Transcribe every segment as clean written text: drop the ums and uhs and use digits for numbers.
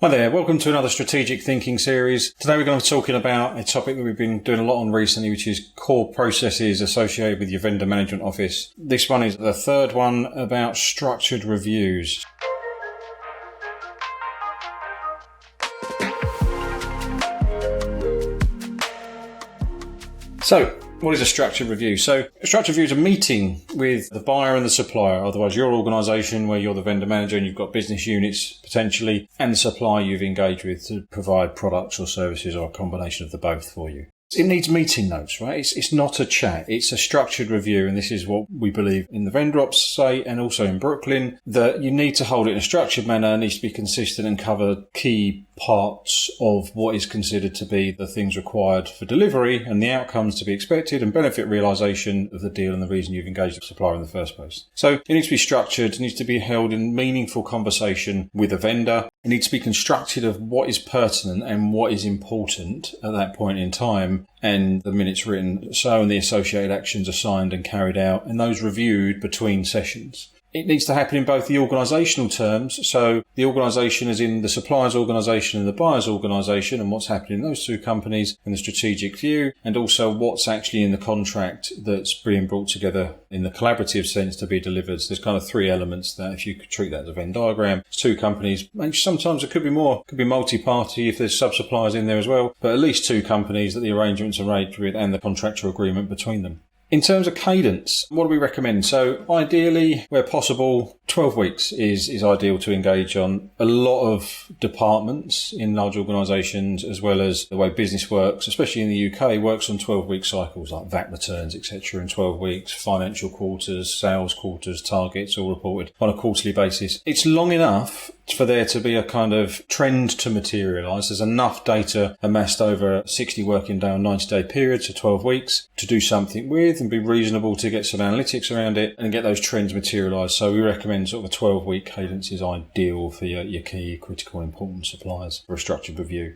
Hi there, welcome to another strategic thinking series. Today we're going to be talking about a topic that we've been doing a lot on recently, which is core processes associated with your vendor management office. This one is the third one about structured reviews. So, what is a structured review? So, a structured review is a meeting with the buyer and the supplier, otherwise your organisation where you're the vendor manager and you've got business units potentially, and the supplier you've engaged with to provide products or services or a combination of the both for you. It needs meeting notes, right? It's not a chat. It's a structured review, and this is what we believe in the vendor ops say and also in Brooklyn, that you need to hold it in a structured manner, it needs to be consistent and cover key parts of what is considered to be the things required for delivery and the outcomes to be expected and benefit realisation of the deal and the reason you've engaged the supplier in the first place. So it needs to be structured, it needs to be held in meaningful conversation with a vendor. It needs to be constructed of what is pertinent and what is important at that point in time, and the minutes written so and the associated actions assigned and carried out, and those reviewed between sessions. It needs to happen in both the organisational terms, so the organisation is in the supplier's organisation and the buyer's organisation and what's happening in those two companies in the strategic view, and also what's actually in the contract that's being brought together in the collaborative sense to be delivered. So there's kind of three elements that if you could treat that as a Venn diagram, it's two companies, sometimes it could be more, it could be multi-party if there's sub-suppliers in there as well, but at least two companies that the arrangements are made with and the contractual agreement between them. In terms of cadence, what do we recommend? So ideally, where possible, 12 weeks is ideal to engage on. A lot of departments in large organisations, as well as the way business works, especially in the UK, works on 12-week cycles like VAT returns, etc. in 12 weeks, financial quarters, sales quarters, targets, all reported on a quarterly basis. It's long enough for there to be a kind of trend to materialise. There's enough data amassed over a 60 working day or 90-day period, so 12 weeks, to do something with and be reasonable to get some analytics around it and get those trends materialised. So we recommend sort of a 12-week cadence is ideal for your key critical and important suppliers for a structured review.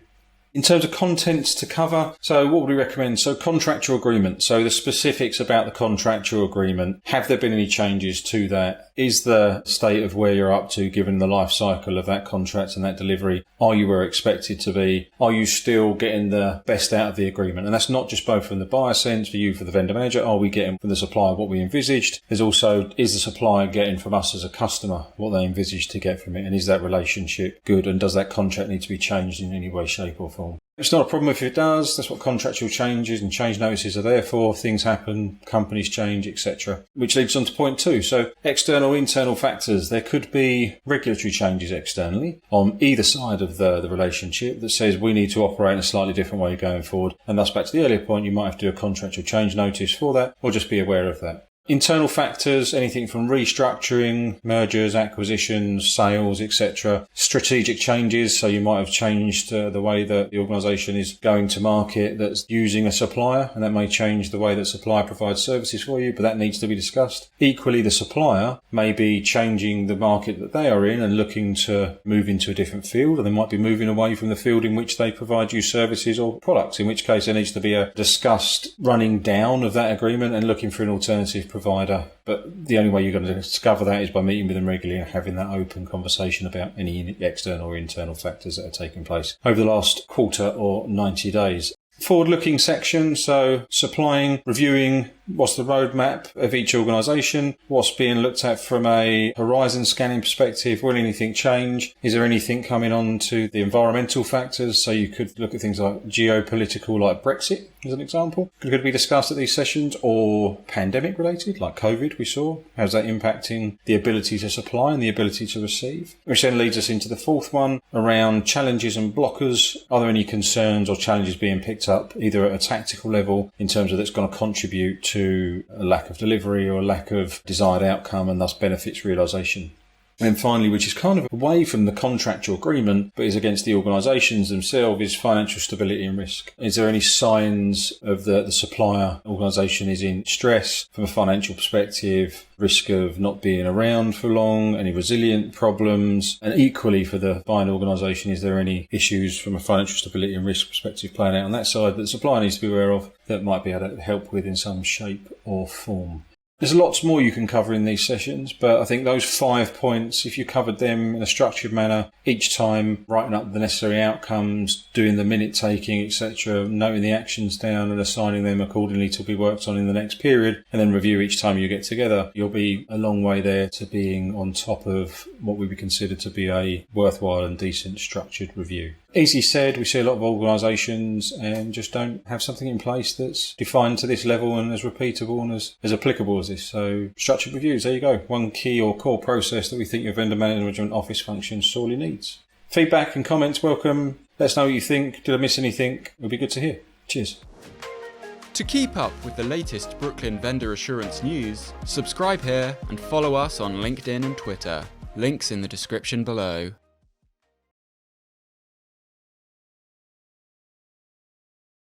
In terms of contents to cover, so what would we recommend? So contractual agreement. So the specifics about the contractual agreement. Have there been any changes to that? Is the state of where you're up to given the life cycle of that contract and that delivery? Are you where expected to be? Are you still getting the best out of the agreement? And that's not just both from the buyer sense, for you, for the vendor manager. Are we getting from the supplier what we envisaged? There's also, is the supplier getting from us as a customer what they envisaged to get from it? And is that relationship good? And does that contract need to be changed in any way, shape or form? It's not a problem if it does. That's what contractual changes and change notices are there for. Things happen, companies change, etc. Which leads on to point two. So external, internal factors. There could be regulatory changes externally on either side of the relationship that says we need to operate in a slightly different way going forward. And thus back to the earlier point, you might have to do a contractual change notice for that or just be aware of that. Internal factors, anything from restructuring, mergers, acquisitions, sales, etc. Strategic changes, so you might have changed the way that the organisation is going to market that's using a supplier, and that may change the way that supplier provides services for you, but that needs to be discussed. Equally, the supplier may be changing the market that they are in and looking to move into a different field, or they might be moving away from the field in which they provide you services or products, in which case there needs to be a discussed running down of that agreement and looking for an alternative provider. But the only way you're going to discover that is by meeting with them regularly and having that open conversation about any external or internal factors that are taking place over the last quarter or 90 days. Forward-looking section, so supplying, reviewing, what's the roadmap of each organisation, what's being looked at from a horizon scanning perspective, will anything change, is there anything coming on to the environmental factors, so you could look at things like geopolitical, like Brexit as an example, could be discussed at these sessions, or pandemic related, like COVID we saw, how's that impacting the ability to supply and the ability to receive, which then leads us into the fourth one around challenges and blockers. Are there any concerns or challenges being picked up either at a tactical level in terms of that's going to contribute to a lack of delivery or a lack of desired outcome and thus benefits realisation? And then finally, which is kind of away from the contractual agreement, but is against the organisations themselves, is financial stability and risk. Is there any signs of the supplier organisation is in stress from a financial perspective, risk of not being around for long, any resilient problems? And equally for the buying organisation, is there any issues from a financial stability and risk perspective playing out on that side that the supplier needs to be aware of that might be able to help with in some shape or form? There's lots more you can cover in these sessions, but I think those 5 points, if you covered them in a structured manner each time, writing up the necessary outcomes, doing the minute taking, etc., noting the actions down and assigning them accordingly to be worked on in the next period, and then review each time you get together, you'll be a long way there to being on top of what we would consider to be a worthwhile and decent structured review. Easy said, we see a lot of organisations and just don't have something in place that's defined to this level and as repeatable and as applicable as this. So structured reviews, there you go. One key or core process that we think your vendor management office function sorely needs. Feedback and comments welcome. Let us know what you think. Did I miss anything? It would be good to hear. Cheers. To keep up with the latest Brooklyn vendor assurance news, subscribe here and follow us on LinkedIn and Twitter. Links in the description below.